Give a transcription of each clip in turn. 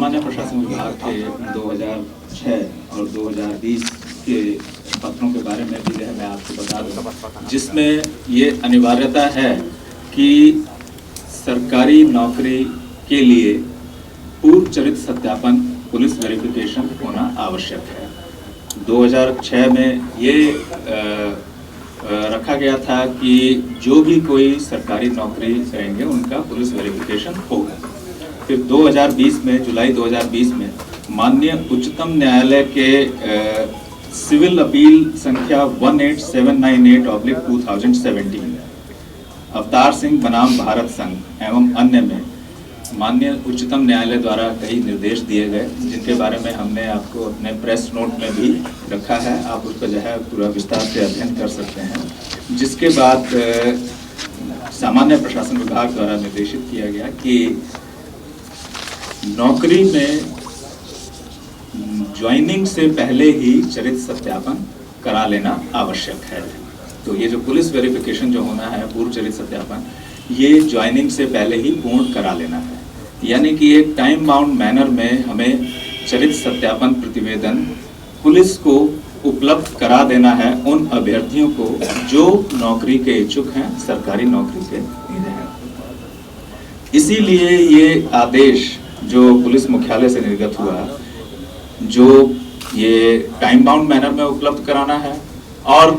सामान्य प्रशासन विभाग के 2006 और 2020 के पत्रों के बारे में भी मैं आपको बता दूं, जिसमें ये अनिवार्यता है कि सरकारी नौकरी के लिए पूर्व चरित्र सत्यापन पुलिस वेरिफिकेशन होना आवश्यक है। 2006 में ये रखा गया था कि जो भी कोई सरकारी नौकरी करेंगे उनका पुलिस वेरिफिकेशन होगा। फिर 2020 में, जुलाई 2020 में माननीय उच्चतम न्यायालय के सिविल अपील संख्या 18798/2017 अवतार सिंह बनाम भारत संघ एवं अन्य में माननीय उच्चतम न्यायालय द्वारा कई निर्देश दिए गए, जिनके बारे में हमने आपको अपने प्रेस नोट में भी रखा है। आप उस पर जो है पूरा विस्तार से अध्ययन कर सकते हैं। जिसके बाद सामान्य प्रशासन विभाग द्वारा निर्देशित किया गया कि नौकरी में ज्वाइनिंग से पहले ही चरित्र सत्यापन करा लेना आवश्यक है। तो ये जो पुलिस वेरिफिकेशन जो होना है, पूर्व चरित्र सत्यापन, ये ज्वाइनिंग से पहले ही पूर्ण करा लेना है। यानी कि एक टाइम बाउंड मैनर में हमें चरित्र सत्यापन प्रतिवेदन पुलिस को उपलब्ध करा देना है उन अभ्यर्थियों को जो नौकरी के इच्छुक हैं, सरकारी नौकरी के लिए हैं। इसीलिए ये आदेश जो पुलिस मुख्यालय से निर्गत हुआ, जो ये टाइम बाउंड मैनर में उपलब्ध कराना है और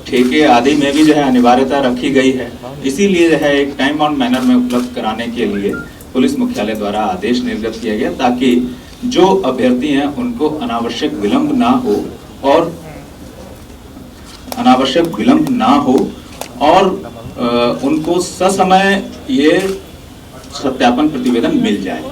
ठेके आदि में भी जो है अनिवार्यता रखी गई है। इसीलिए जो है एक टाइम बाउंड मैनर में उपलब्ध कराने के लिए पुलिस मुख्यालय द्वारा आदेश निर्गत किया गया, ताकि जो अभ्यर्थी हैं उनको अनावश्यक विलंब ना हो और उनको ससमय ये सत्यापन प्रतिवेदन मिल जाए।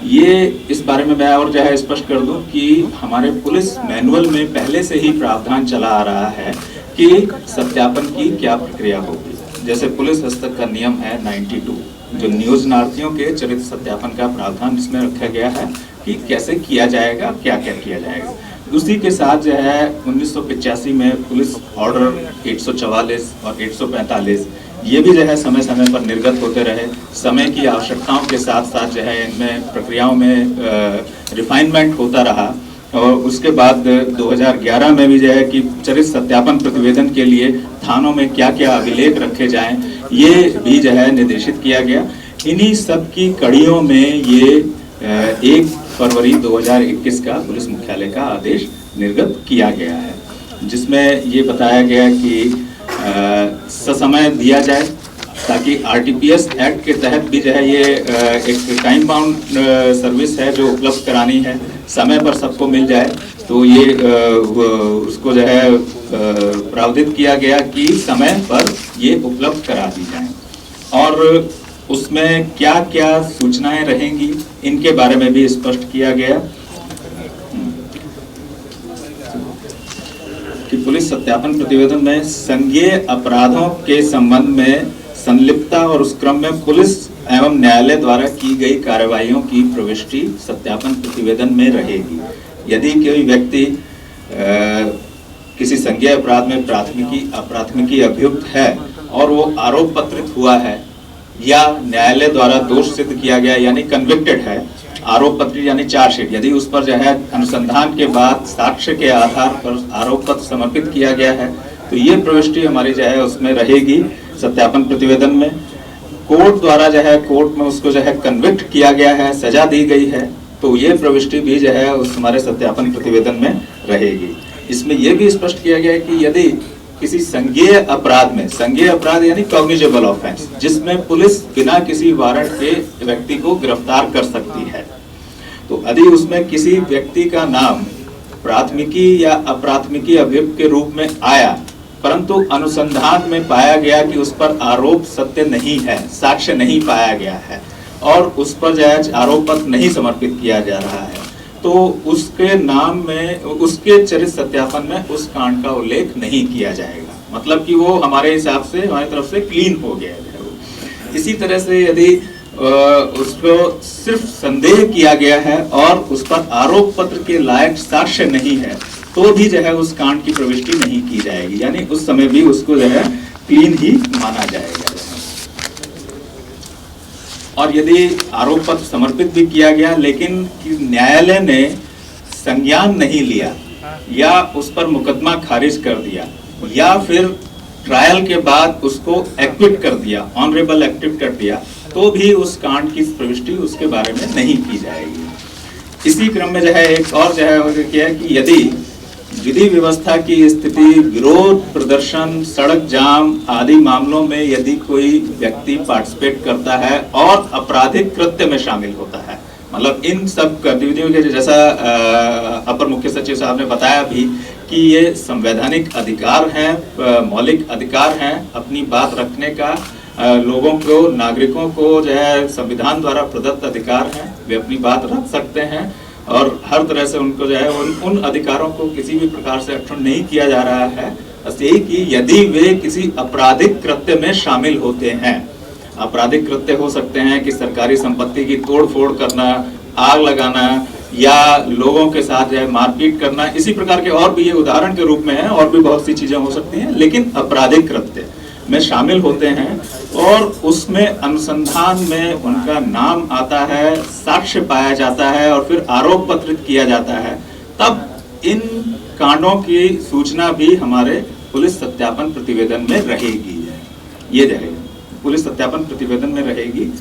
ये इस बारे में मैं और जो है स्पष्ट कर दूं कि हमारे पुलिस मैनुअल में पहले से ही प्रावधान चला आ रहा है कि सत्यापन की क्या प्रक्रिया होगी। जैसे पुलिस हस्तक का नियम है 92, जो नियोजनार्थियों के चरित्र सत्यापन का प्रावधान इसमें रखा गया है कि कैसे किया जाएगा, क्या क्या किया जाएगा। उसी के साथ जो है 1985 में पुलिस ऑर्डर 144 और 145 ये भी जो है समय समय पर निर्गत होते रहे। समय की आवश्यकताओं के साथ साथ जो है इनमें प्रक्रियाओं में रिफाइनमेंट होता रहा। और उसके बाद 2011 में भी जो है कि चरित्र सत्यापन प्रतिवेदन के लिए थानों में क्या क्या अभिलेख रखे जाएं, ये भी जो है निर्देशित किया गया। इन्हीं सब की कड़ियों में ये 1 फरवरी 2021 का पुलिस मुख्यालय का आदेश निर्गत किया गया है, जिसमें ये बताया गया कि ससमय दिया जाए, ताकि आरटीपीएस एक्ट के तहत भी जो है ये एक टाइम बाउंड सर्विस है जो उपलब्ध करानी है, समय पर सबको मिल जाए। तो ये उसको जो है प्रावधान किया गया कि समय पर ये उपलब्ध करा दी जाए। और उसमें क्या क्या सूचनाएं रहेंगी इनके बारे में भी स्पष्ट किया गया कि पुलिस सत्यापन प्रतिवेदन में संज्ञेय अपराधों के संबंध में संलिप्तता और उस क्रम में पुलिस एवं न्यायालय द्वारा की गई कार्यवाहियों की प्रविष्टि सत्यापन प्रतिवेदन में रहेगी। यदि कोई व्यक्ति किसी संज्ञेय अपराध में अप्राथमिकी अभियुक्त है और वो आरोप पत्रित हुआ है या न्यायालय द्वारा दोष सिद्ध किया गया यानी कन्विक्टेड है, आरोप पत्र यानी चार्जशीट, यदि उस पर जो है अनुसंधान के बाद साक्ष्य के आधार पर आरोप पत्र समर्पित किया गया है, तो ये प्रविष्टि हमारी जो है उसमें रहेगी सत्यापन प्रतिवेदन में। कोर्ट द्वारा जो है कोर्ट में उसको जो है कन्विक्ट किया गया है, सजा दी गई है, तो ये प्रविष्टि भी जो है उस हमारे सत्यापन प्रतिवेदन में रहेगी। इसमें यह भी स्पष्ट किया गया है कि यदि किसी संज्ञेय अपराध में, संज्ञेय अपराध यानी कॉग्निजेबल ऑफेंस, जिसमें पुलिस बिना किसी वारंट के व्यक्ति को गिरफ्तार कर सकती है, तो यदि उसमें किसी व्यक्ति का नाम प्राथमिकी या अप्राथमिकी अभियुक्त के रूप में आया, परंतु अनुसंधान में पाया गया कि उस पर आरोप सत्य नहीं है, साक्ष्य नहीं पाया गया है और उस पर जो है आरोप पत्र नहीं समर्पित किया जा रहा है, तो उसके नाम में, उसके चरित्र सत्यापन में उस कांड का उल्लेख नहीं किया जाएगा। मतलब कि वो हमारे हिसाब से, हमारी तरफ से क्लीन हो गया है। इसी तरह से यदि उसको सिर्फ संदेह किया गया है और उस पर आरोप पत्र के लायक साक्ष्य नहीं है, तो भी जो है उस कांड की प्रविष्टि नहीं की जाएगी, यानी उस समय भी उसको जो है क्लीन ही माना जाएगा। और यदि आरोप पत्र समर्पित भी किया गया लेकिन न्यायालय ने संज्ञान नहीं लिया या उस पर मुकदमा खारिज कर दिया या फिर ट्रायल के बाद उसको एक्विट कर दिया, ऑनरेबल एक्टिव कर दिया, तो भी उस कांड की प्रविष्टि उसके बारे में नहीं की जाएगी। इसी क्रम में जो है एक और जो है क्या है कि यदि विधि व्यवस्था की स्थिति, विरोध प्रदर्शन, सड़क जाम आदि मामलों में यदि कोई व्यक्ति पार्टिसिपेट करता है और आपराधिक कृत्य में शामिल होता है, मतलब इन सब गतिविधियों के जैसा अपर मुख्य सचिव साहब ने बताया भी कि ये संवैधानिक अधिकार हैं, मौलिक अधिकार हैं, अपनी बात रखने का लोगों को, नागरिकों को जो है संविधान द्वारा प्रदत्त अधिकार हैं, वे अपनी बात रख सकते हैं और हर तरह से उनको जो है उन अधिकारों को किसी भी प्रकार से अक्षुण्ण नहीं किया जा रहा है। बस यही कि यदि वे किसी आपराधिक कृत्य में शामिल होते हैं, आपराधिक कृत्य हो सकते हैं कि सरकारी संपत्ति की तोड़फोड़ करना, आग लगाना या लोगों के साथ जो है मारपीट करना, इसी प्रकार के और भी ये उदाहरण के रूप में है, और भी बहुत सी चीजें हो सकती हैं, लेकिन आपराधिक कृत्य में शामिल होते हैं और उसमें अनुसंधान में उनका नाम आता है, साक्ष्य पाया जाता है और फिर आरोप पत्रित किया जाता है, तब इन कांडों की सूचना भी हमारे पुलिस सत्यापन प्रतिवेदन में रहेगी। ये रहेगा, पुलिस सत्यापन प्रतिवेदन में रहेगी।